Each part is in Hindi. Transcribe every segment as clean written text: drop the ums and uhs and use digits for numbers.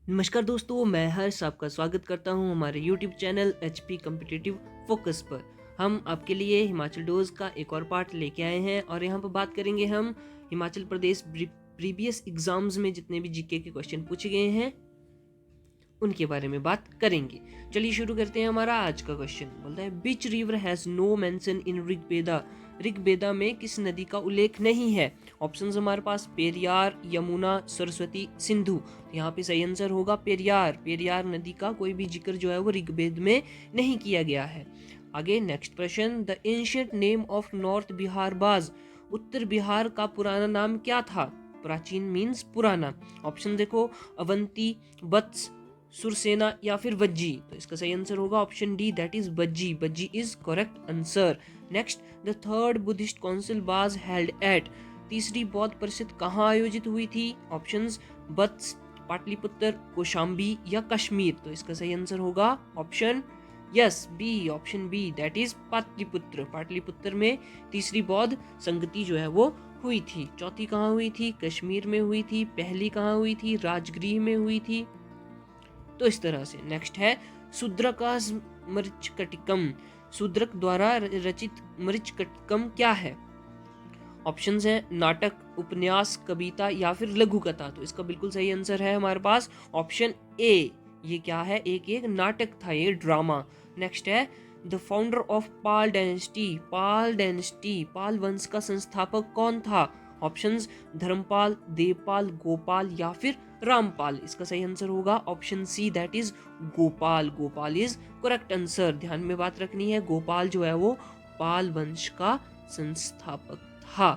नमस्कार दोस्तों, मैं हर्ष आपका स्वागत करता हूं हमारे YouTube channel HP competitive focus पर। हम आपके लिए हिमाचल डोज का एक और पार्ट लेके आए हैं और यहाँ पर बात करेंगे हम हिमाचल प्रदेश प्रीवियस एग्जाम्स में जितने भी जीके के क्वेश्चन पूछे गए हैं उनके बारे में बात करेंगे। चलिए शुरू करते हैं। हमारा आज का क्वेश्चन बोलता है which river has no mention in Rigveda. Rigveda में किस नदी का उल्लेख नहीं है। ऑप्शंस हमारे पास पेरियार, यमुना, सरस्वती, सिंधु। यहाँ पे सही आंसर होगा पेरियार। पेरियार नदी का कोई भी जिक्र जो है वो ऋग्वेद में नहीं किया गया है। आगे नेक्स्ट प्रश्न, the ancient name of north Bihar बाज। उत्तर बिहार का पुराना नाम क्या था। प्राचीन मीन्स पुराना। ऑप्शन देखो, अवंती, वत्स, सुरसेना या फिर वज्जी। तो इसका सही आंसर होगा option D, that is Vajji. Vajji is correct answer. Next, the third Buddhist council was held at. तीसरी बौद्ध परिषद कहाँ आयोजित हुई थी। ऑप्शंस वत्स, पाटलिपुत्र, कौशाम्बी या कश्मीर। तो इसका सही आंसर होगा option yes B, option B, that is Pataliputra. Pataliputra में तीसरी बौद्ध संगति जो है वो हुई थी। चौथी कहाँ हुई थी, कश्मीर में हुई थी। पहली कहाँ हुई थी, राजगृह में हुई थी। तो इस तरह से नेक्स्ट है शूद्रकास मृच्छकटिकम। शूद्रक द्वारा रचित मृच्छकटिकम क्या है। ऑप्शंस हैं नाटक, उपन्यास, कविता या फिर लघु कथा। तो इसका बिल्कुल सही आंसर है हमारे पास ऑप्शन ए। ये क्या है, एक नाटक था, ये ड्रामा। नेक्स्ट है the founder of Pala dynasty. Pala dynasty, Pala वंश का संस्थापक कौन था। ऑप्शंस धर्मपाल, देवपाल, गोपाल या फिर रामपाल। इसका सही आंसर होगा option C, that is Gopal. Gopal is correct answer. ध्यान में बात रखनी है, गोपाल जो है वो पाल वंश का संस्थापक था।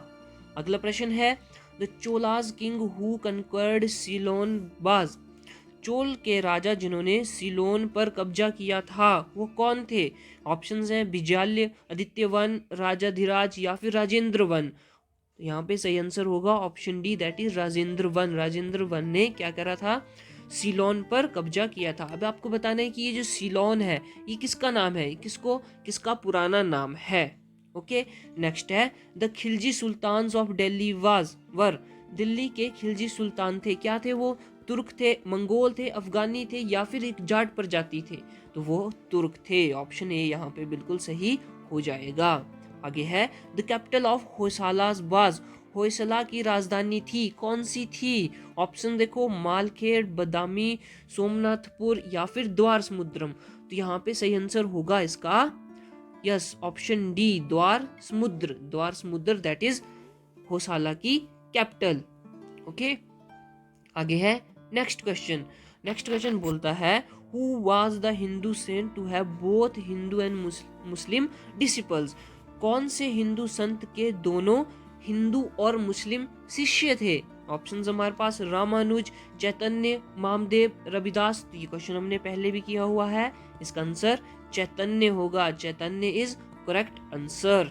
अगला प्रश्न है the Cholas king who conquered Ceylon was. Chola के राजा जिन्होंने सिलोन पर कब्जा किया था वो कौन थे। ऑप्शंस हैं विजयालय, आदित्यवन, राजाधिराज या फिर राजेंद्र वन। यहाँ पे सही आंसर होगा option D, that is Rajendra one. Rajendra one ने क्या करा था, सिलोन पर कब्जा किया था। अब आपको बताना है कि ये जो सिलोन है ये किसका नाम है, किसका पुराना नाम है। ओके, नेक्स्ट है the Khilji Sultan of Delhi was वर। दिल्ली के खिलजी सुल्तान थे, क्या थे वो, तुर्क थे, मंगोल थे, अफगानी थे या फिर एक जाट प्रजाति थे। तो वो तुर्क थे। ऑप्शन ए यहाँ पे बिल्कुल सही हो जाएगा। आगे है the capital of Hoysalas was. Hoysala की राजधानी थी, कौन सी थी। ऑप्शन देखो मालखेड़, बदामी, सोमनाथपुर या फिर द्वार समुद्रम। तो यहाँ पे सही आंसर होगा इसका यस ऑप्शन डी, द्वार समुद्र। द्वार समुद्र दैट इज होयसाला की कैपिटल। ओके, आगे है नेक्स्ट क्वेश्चन। नेक्स्ट क्वेश्चन बोलता है who was the Hindu saint to have both Hindu and Muslim disciples. कौन से हिंदू संत के दोनों हिंदू और मुस्लिम शिष्य थे। ऑप्शंस हमारे पास रामानुज, चैतन्य, मामदेव, रविदास। तो ये क्वेश्चन हमने पहले भी किया हुआ है। इसका आंसर चैतन्य होगा। Chaitanya is correct answer.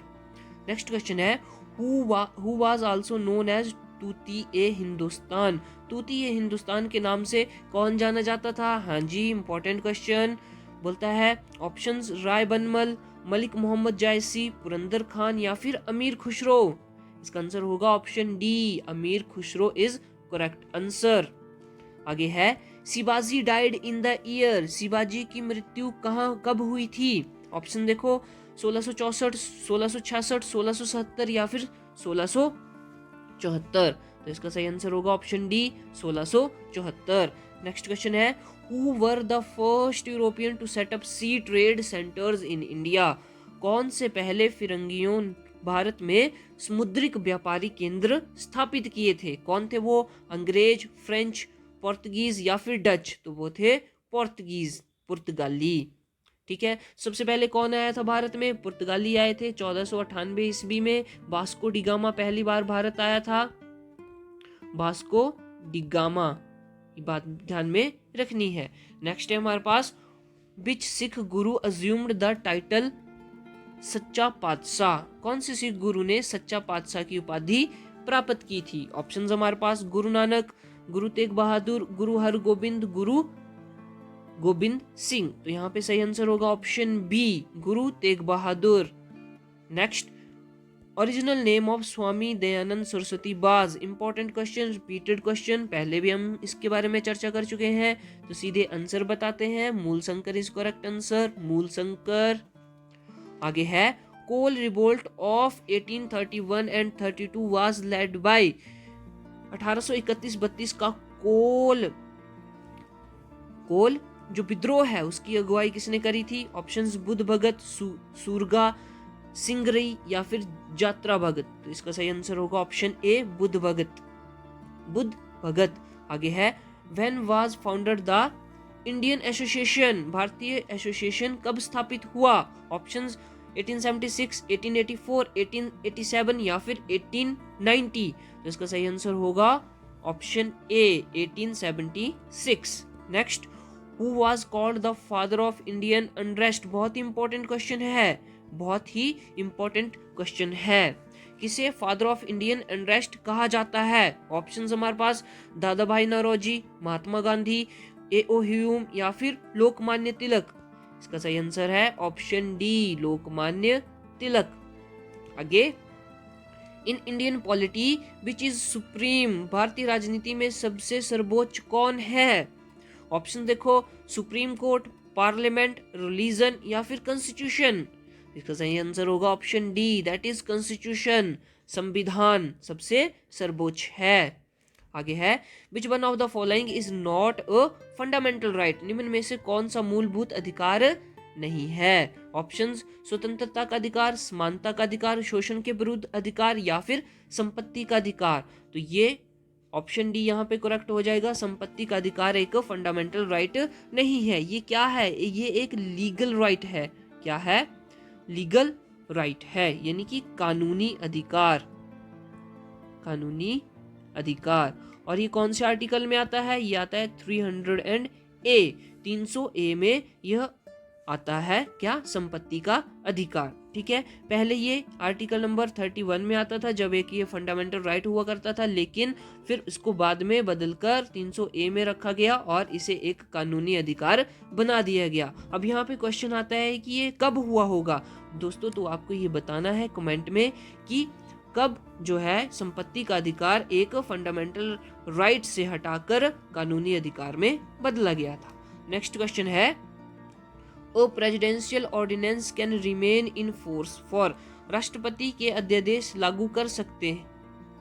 Next question है who was also known as Tuti e Hindustan. Tuti e Hindustan के नाम से कौन जाना जाता था। हाँ जी, इंपॉर्टेंट क्वेश्चन। बोलता है ऑप्शंस राय बनमल, मलिक मोहम्मद जायसी, पुरंदर खान या फिर अमीर खुसरो। इसका आंसर होगा ऑप्शन डी, अमीर खुसरो इज करेक्ट आंसर। आगे है Shivaji died in the year. Shivaji की मृत्यु कब हुई थी। ऑप्शन देखो 1664, 1666, 1670 या फिर 1674। तो इसका सही आंसर होगा ऑप्शन डी, 1674। नेक्स्ट क्वेश्चन है who were the first European to set up sea trade centers in India. कौन से पहले फिरंगियों भारत में समुद्रिक व्यापारी केंद्र स्थापित किए थे। कौन थे वो, अंग्रेज, फ्रेंच, पोर्तुगीज या फिर डच। तो वो थे पोर्तुगीज, पुर्तगाली। ठीक है, सबसे पहले कौन आया था भारत में, पुर्तगाली आए थे 1498 ईस्वी में। वास्को डिगामा पहली बार भारत आया था। वास्को डिगामा, ये बात ध्यान में रखनी है। नेक्स्ट है हमारे पास विच सिख गुरु अज्यूम्ड द टाइटल सच्चा पातशाह। कौन से सिख गुरु ने सच्चा पातशाह की उपाधि प्राप्त की थी। ऑप्शंस हमारे पास गुरु नानक, गुरु तेग बहादुर, गुरु हरगोबिंद, गुरु गोविंद सिंह। तो यहाँ पे सही आंसर होगा option B, Guru Tegh Bahadur. Next, original name of Swami Dayanand Saraswati बाज। इंपॉर्टेंट क्वेश्चन, रिपीटेड क्वेश्चन, पहले भी हम इसके बारे में चर्चा कर चुके हैं, तो सीधे आंसर बताते हैं। मूल शंकर इज करेक्ट आंसर, मूल शंकर। आगे है Kol revolt of 1831 and 32 was led by. 1831-32 का कोल जो विद्रोह है उसकी अगुवाई किसने करी थी? ऑप्शंस बुद्ध भगत, सूरगा सिंगरई या फिर यात्रा भगत। तो इसका सही आंसर होगा ऑप्शन ए, बुद्ध भगत। आगे है when was founded the Indian association. भारतीय एसोसिएशन कब स्थापित हुआ? ऑप्शंस 1876, 1884, 1887 या फिर 1890। तो इसका सही आंसर होगा option A, 1876। Next, who was called the father of Indian unrest. बहुत ही इंपॉर्टेंट क्वेश्चन है, किसे फादर ऑफ इंडियन अनरेस्ट कहा जाता है? ऑप्शंस हमारे पास दादा भाई नौरोजी, महात्मा गांधी, ए.ओ. ह्यूम या फिर लोकमान्य तिलक। इसका सही आंसर है ऑप्शन डी, लोकमान्य तिलक। आगे, in Indian polity which is supreme. भारतीय राजनीति में सबसे सर्वोच्च कौन है? ऑप्शन देखो, सुप्रीम कोर्ट, पार्लियामेंट, रिलीजन या फिर कॉन्स्टिट्यूशन। इसका सही आंसर होगा option D, that is constitution. संविधान सबसे सर्वोच्च है। आगे है which one of the following is not a fundamental right. निम्न में से कौन सा मूलभूत अधिकार नहीं है? ऑप्शंस स्वतंत्रता का अधिकार, समानता का अधिकार, शोषण के विरुद्ध अधिकार या फिर संपत्ति का अधिकार। तो ये ऑप्शन डी यहाँ पे करेक्ट हो जाएगा। संपत्ति का अधिकार एक फंडामेंटल राइट नहीं है। ये क्या है? ये एक लीगल राइट है। क्या है? लीगल राइट है, यानी कि कानूनी अधिकार। और ये कौन से आर्टिकल में आता है? ये आता है 300A में यह आता है। क्या? संपत्ति का अधिकार। ठीक है, पहले ये आर्टिकल नंबर 31 में आता था जब एक ये फंडामेंटल राइट हुआ करता था, लेकिन फिर इसको बाद में बदलकर 300A में रखा गया और इसे एक कानूनी अधिकार बना दिया गया। अब यहाँ पे क्वेश्चन आता है कि ये कब हुआ होगा दोस्तों, तो आपको ये बताना है कमेंट में कि कब जो है संपत्ति का अधिकार एक फंडामेंटल राइट से हटाकर कानूनी अधिकार में बदला गया था। नेक्स्ट क्वेश्चन है, a presidential ordinance can remain in force for. राष्ट्रपति के अध्यादेश लागू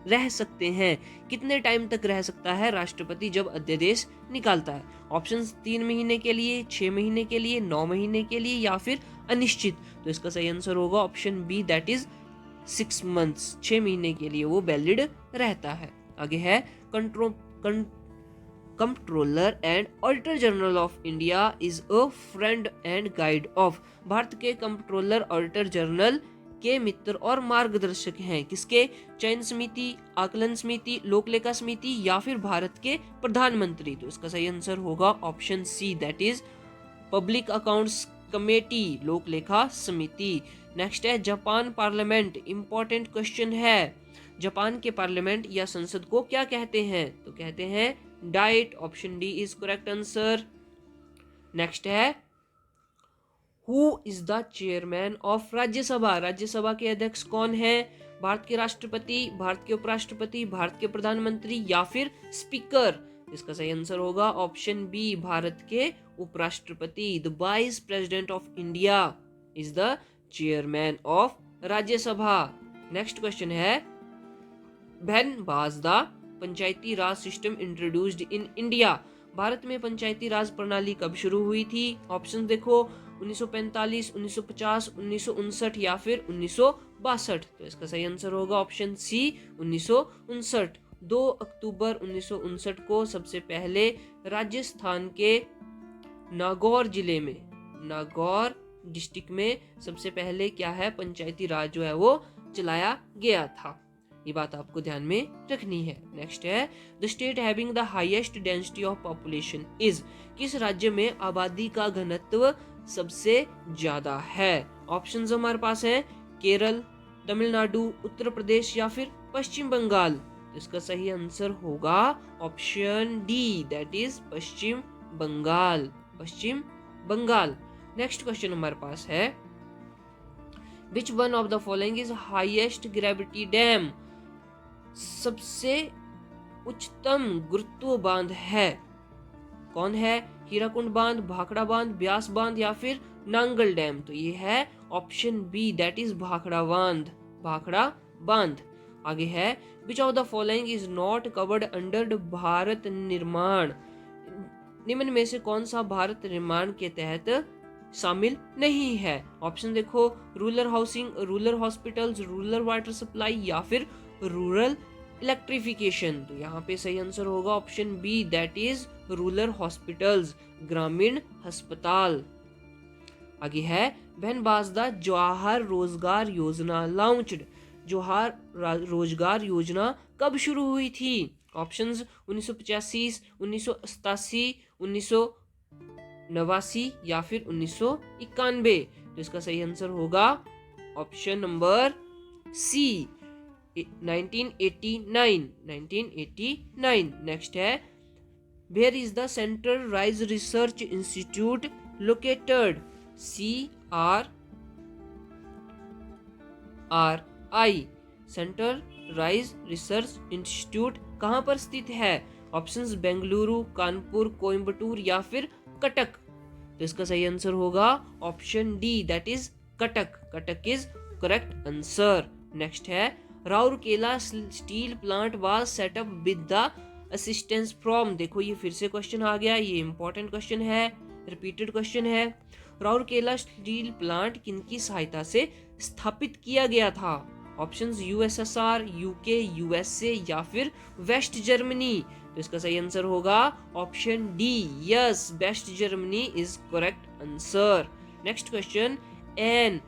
रह सकते हैं कितने टाइम तक रह सकता है राष्ट्रपति जब अध्यादेश निकालता है? ऑप्शंस 3 महीने के लिए, 6 महीने के लिए, 9 महीने के लिए या फिर अनिश्चित। तो इसका सही आंसर होगा option B, that is 6 months. 6 महीने के लिए वो वैलिड रहता है। आगे है controller and auditor general of India is a friend and guide of. Bharat के कंट्रोलर ऑडिटर जनरल के मित्र और मार्गदर्शक हैं। किसके? चयन समिति, आकलन समिति, लोक लेखा समिति या फिर भारत के प्रधानमंत्री। तो इसका सही आंसर होगा option C, that is public accounts committee, लोक लेखा समिति। नेक्स्ट है जापान पार्लियामेंट। इंपॉर्टेंट क्वेश्चन है, जापान के पार्लियामेंट या संसद को क्या कहते हैं? तो कहते हैं diet. Option D is correct answer. Next है who is the chairman of Rajya Sabha. Rajya Sabha के अध्यक्ष कौन है? भारत के राष्ट्रपति, भारत के उपराष्ट्रपति, भारत के प्रधानमंत्री या फिर स्पीकर। इसका सही आंसर होगा ऑप्शन बी, भारत के उपराष्ट्रपति। The vice president of India is the chairman of Rajya Sabha. Next question है, when was the panchayati raj system introduced in India. Bharat में पंचायती राज प्रणाली कब शुरू हुई थी? ऑप्शन देखो, 1945, 1950, 1959 या फिर 1962। तो इसका सही आंसर होगा ऑप्शन सी, 1959। 2 अक्टूबर 1959 को सबसे पहले राजस्थान के नागौर जिले में, नागौर डिस्ट्रिक्ट में सबसे पहले क्या है, पंचायती राज जो है वो चलाया गया था। ये बात आपको ध्यान में रखनी है। नेक्स्ट है the state having the highest density of population is. किस राज्य में आबादी का घनत्व सबसे ज्यादा है? ऑप्शंस हमारे पास हैं केरल, तमिलनाडु, उत्तर प्रदेश या फिर पश्चिम बंगाल। इसका सही आंसर होगा option D, that is Paschim Bengal. Next question हमारे पास है which one of the following is highest gravity dam, सबसे उच्चतम गुरुत्व बांध है, कौन है? हीराकुंड बांध, भाखड़ा बांध, ब्यास बांध या फिर नांगल डैम। तो ये है option B, that is Bhakra bandh, Bhakra bandh. आगे है which of the following is not covered under Bharat Nirman, निम्न में से कौन सा भारत निर्माण के तहत शामिल नहीं है? ऑप्शन देखो, rural housing, rural hospitals, rural water supply या फिर रूरल इलेक्ट्रिफिकेशन। तो यहाँ पे सही आंसर होगा option B, that is rural hospitals, ग्रामीण अस्पताल। आगे है व्हेन वाज द जवाहर रोजगार योजना लॉन्च्ड, जवाहर रोजगार योजना कब शुरू हुई थी? ऑप्शंस 1985, 1987, 1989 या फिर 1991। तो इसका सही आंसर होगा ऑप्शन नंबर सी, 1989। नेक्स्ट है where is the central rice research institute located, CRRI, central rice research institute कहां पर स्थित है? ऑप्शंस बेंगलुरु, कानपुर, कोयम्बटूर या फिर कटक। तो इसका सही आंसर होगा option D, that is Cuttack, Cuttack is correct answer. Next है Rourkela steel plant was set up with the assistance from, देखो ये फिर से क्वेश्चन आ गया, ये इंपॉर्टेंट क्वेश्चन है, रिपीटेड क्वेश्चन है। राउरकेला स्टील प्लांट किनकी सहायता से स्थापित किया गया था? ऑप्शंस यूएसएसआर, यूके, यूएसए या फिर वेस्ट जर्मनी। तो इसका सही आंसर होगा option D, yes, West Germany is correct answer. Next question, yen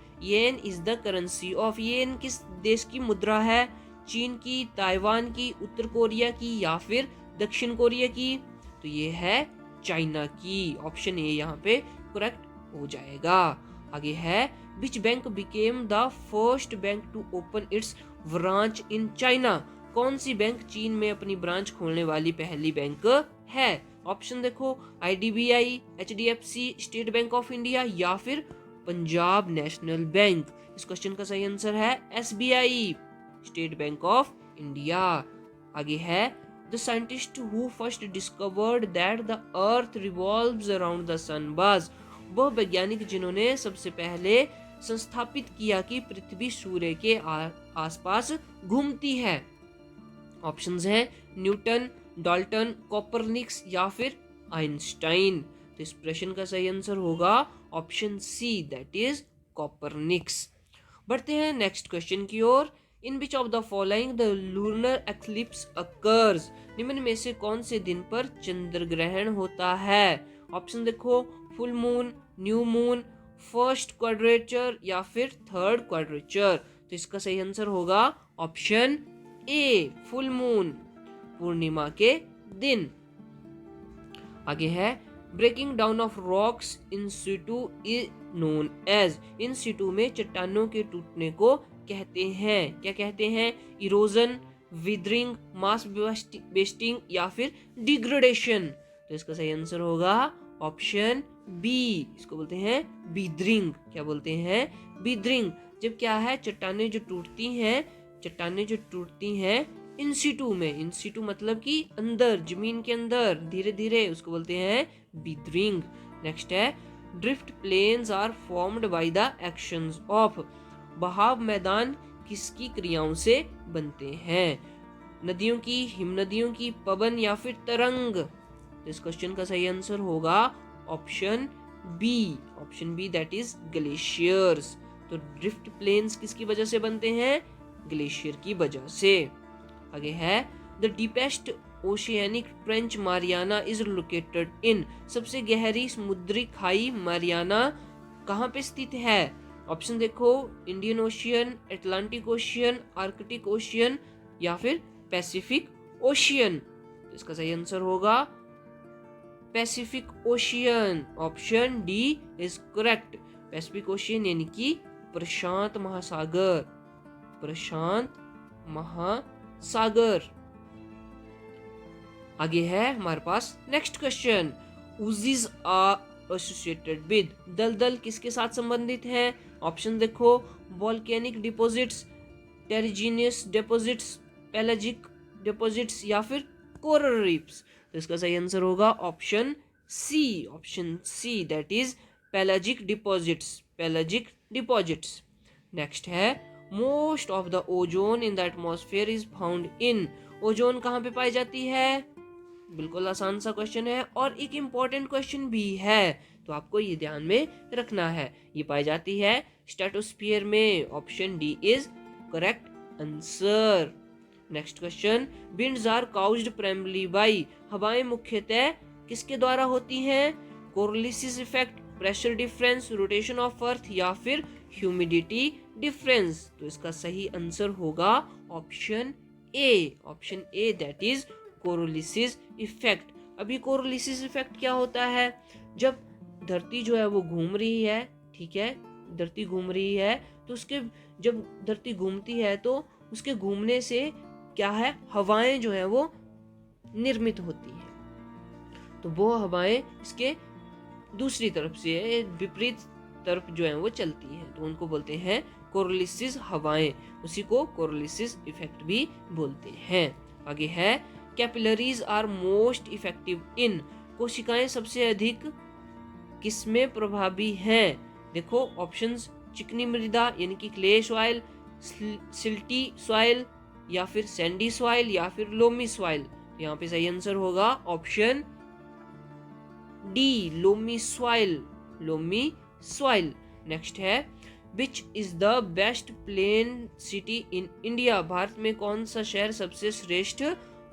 is the currency of, yen किस देश की मुद्रा है? चीन की, ताइवान की, उत्तर कोरिया की या फिर दक्षिण कोरिया की? तो ये है चाइना की, ऑप्शन ए यहाँ पे करेक्ट हो जाएगा। आगे है which bank became the first bank to open its branch in China, कौन सी बैंक चीन में अपनी ब्रांच खोलने वाली पहली बैंक है? ऑप्शन देखो, IDBI, HDFC, State Bank of India या फिर पंजाब नेशनल बैंक। इस क्वेश्चन का सही आंसर है SBI, State Bank of India. आगे है the scientist who first discovered that the earth revolves around the sun was, वह वैज्ञानिक जिन्होंने सबसे पहले संस्थापित किया कि पृथ्वी सूर्य के आसपास घूमती है। ऑप्शंस हैं न्यूटन, डाल्टन, कोपरनिकस या फिर आइंस्टाइन। तो इस प्रश्न का सही आंसर होगा option C, that is Copernicus. बढ़ते हैं नेक्स्ट क्वेश्चन की ओर। In which of the following the lunar eclipse occurs, निम्न में से कौन से दिन पर चंद्र ग्रहण होता है? ऑप्शन देखो, full moon, new moon, first quadrature या फिर थर्ड क्वाड्रेचर। तो इसका सही आंसर होगा ऑप्शन ए, फुल मून, पूर्णिमा के दिन। आगे है breaking down of rocks in situ is known as, in situ में चट्टानों के टूटने को कहते हैं, क्या कहते हैं? इरोजन, विदरिंग, मास वेस्टिंग या फिर डिग्रेडेशन। तो इसका सही आंसर होगा ऑप्शन बी, इसको बोलते हैं विदरिंग। क्या बोलते हैं? विदरिंग। जब क्या है, चट्टानें जो टूटती हैं इन सिटू में, इन सिटू मतलब कि अंदर, जमीन के अंदर धीरे धीरे, उसको बोलते हैं विदरिंग। नेक्स्ट है drift plains are formed by the actions of, बहाव मैदान किसकी क्रियाओं से बनते हैं? नदियों की, हिमनदियों की, पवन या फिर तरंग। इस क्वेश्चन का सही आंसर होगा option B, that is glaciers. तो ड्रिफ्ट प्लेन्स किसकी वजह से बनते हैं? ग्लेशियर की वजह से। आगे है the deepest oceanic trench Mariana is located in, सबसे गहरी समुद्री खाई मारियाना कहाँ पे स्थित है? ऑप्शन देखो, Indian Ocean, Atlantic Ocean, Arctic Ocean या फिर पैसिफिक ओशियन। तो इसका सही आंसर होगा Pacific Ocean, option D is correct. Pacific Ocean यानी कि प्रशांत महासागर, प्रशांत महासागर। आगे है हमारे पास next question, oozes are associated with, दलदल किसके साथ संबंधित है? ऑप्शन देखो, volcanic deposits, terrigenous deposits, pelagic deposits या फिर कोरल रीफ्स। तो इसका सही आंसर होगा option C that is pelagic deposits, pelagic deposits. Next है, most of the ozone in the atmosphere is found in. Ozone कहाँ पे पाई जाती है? बिल्कुल आसान सा क्वेश्चन है और एक इम्पॉर्टेंट क्वेश्चन भी है, तो आपको ये ध्यान में रखना है। ये पाई जाती है स्ट्रेटोस्फीयर में। Option D is correct answer. Next question, winds are caused primarily by. हवाएं मुख्यतः किसके द्वारा होती हैं? Coriolis effect, pressure difference, rotation of earth या फिर ह्यूमिडिटी डिफरेंस। तो इसका सही आंसर होगा option A that is Coriolis effect. अभी कोरोलिसिस इफेक्ट क्या होता है? जब धरती जो है वो घूम रही है, ठीक है, धरती घूम रही है, तो उसके जब धरती घूमती है तो उसके घूमने से क्या है, हवाएं जो है वो निर्मित होती है। तो वो हवाएं इसके दूसरी तरफ से विपरीत तरफ जो है वो चलती है, तो उनको बोलते हैं कोरोलिसिस हवाएं। उसी को कोरोलिसिस इफेक्ट भी बोलते हैं। आगे है, capillaries are most effective in. कोशिकाएं सबसे अधिक किसमें प्रभावी हैं? देखो ऑप्शंस, चिकनी मृदा यानी कि क्ले सॉइल, सिल्टी सॉइल या फिर सैंडी सॉइल या फिर लोमी सॉइल। यहाँ पे सही आंसर होगा option D, loamy soil, loamy soil. Next है, which is the best plan city in India. Bharat में कौन सा शहर सबसे श्रेष्ठ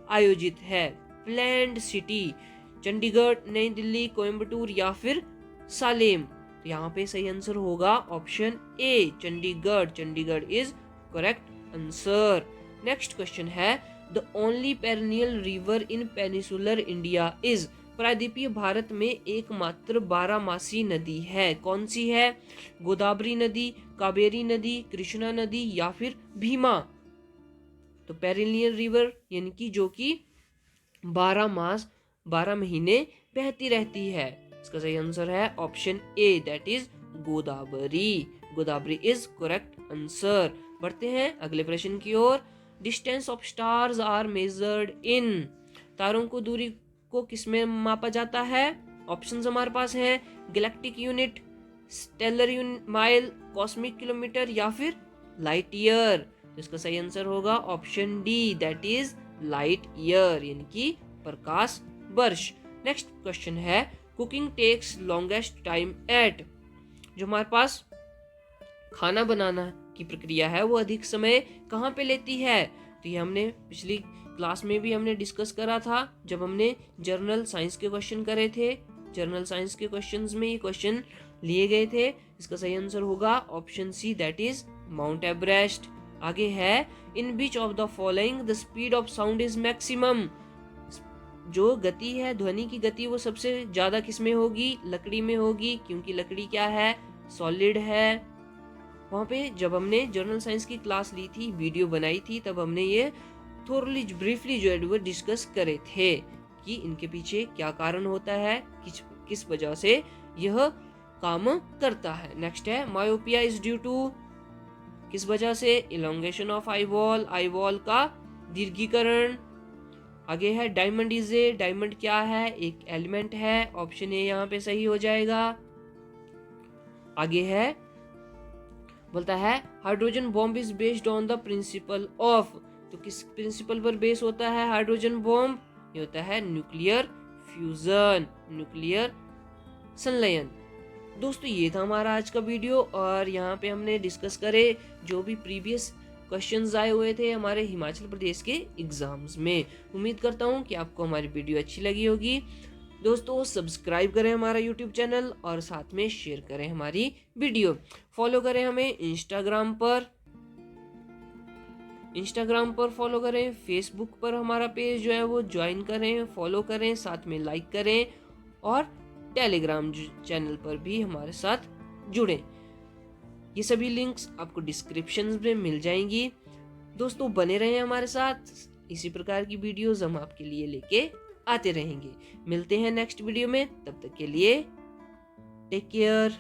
आयोजित है? प्लैंड सिटी, चंडीगढ़, नई दिल्ली, कोयम्बटूर या फिर सालेम। तो यहाँ पे सही आंसर होगा option A, Chandigarh. Chandigarh is correct answer. Next question है, the only perennial river in peninsular India is. प्रायद्वीपीय भारत में एकमात्र 12मासी नदी है, कौन सी है? गोदावरी नदी, कावेरी नदी, कृष्णा नदी या फिर भीमा। तो पेरिनियल रिवर यानी कि जो कि 12 महीने बहती रहती है। इसका सही आंसर है option A that is Godavari. Godavari is correct answer. बढ़ते हैं अगले प्रश्न की ओर। Distance of stars are measured in. तारों को दूरी को किसमें मापा जाता है? ऑप्शंस हमारे पास हैं, galactic unit, stellar mile, cosmic kilometer या फिर लाइट ईयर। तो इसका सही आंसर होगा option D that is light year यानी कि प्रकाश वर्ष। नेक्स्ट क्वेश्चन है, cooking takes longest time at. जो हमारे पास खाना बनाना की प्रक्रिया है वो अधिक समय कहाँ पे लेती है? तो ये हमने पिछली क्लास में भी हमने डिस्कस करा था जब हमने जर्नल साइंस के क्वेश्चन करे थे। जर्नल साइंस के क्वेश्चंस में ये क्वेश्चन लिए गए थे। इसका सही आंसर होगा option C that is Mount Everest. आगे है, in which of the following the speed of sound is maximum. जो गति है, ध्वनि की गति, वो सबसे ज्यादा किसमें होगी? लकड़ी में होगी, क्योंकि लकड़ी क्या है? सॉलिड है। वहाँ पे जब हमने जर्नल साइंस की क्लास ली थी, वीडियो बनाई थी, तब हमने ये थोरली ब्रीफली जो है वो डिस्कस करे थे कि इनके पीछे क्या कारण होता है, किस वजह से यह काम करता है। नेक्स्ट है, मायोपिया इज ड्यू टू, किस वजह से? इलोंगेशन ऑफ आई वॉल का दीर्घीकरण। आगे है, डायमंड इज ए, डायमंड क्या है? एक एलिमेंट है। ऑप्शन ए यहाँ पे सही हो जाएगा। आगे है, बोलता है hydrogen bomb is based on the principle of. तो किस प्रिंसिपल पर बेस होता है हाइड्रोजन बॉम्ब? ये होता है न्यूक्लियर फ्यूजन, न्यूक्लियर संलयन। दोस्तों ये था हमारा आज का वीडियो और यहाँ पे हमने डिस्कस करे जो भी प्रीवियस क्वेश्चंस आए हुए थे हमारे हिमाचल प्रदेश के एग्जाम्स में। उम्मीद करता हूँ कि आपको हमारी वीडियो अच्छी लगी होगी। दोस्तों सब्सक्राइब करें हमारा यूट्यूब चैनल और साथ में शेयर करें हमारी वीडियो। फॉलो करें हमें इंस्टाग्राम पर फॉलो करें, फेसबुक पर हमारा पेज जो है वो ज्वाइन करें, फॉलो करें, साथ में लाइक करें और टेलीग्राम चैनल पर भी हमारे साथ जुड़ें। ये सभी लिंक्स आपको डिस्क्रिप्शन में मिल जाएंगी। दोस्तों बने रहें हमारे साथ, इसी प्रकार की वीडियोस हम आपके लिए लेके आते रहेंगे। मिलते हैं नेक्स्ट वीडियो में, तब तक के लिए टेक केयर।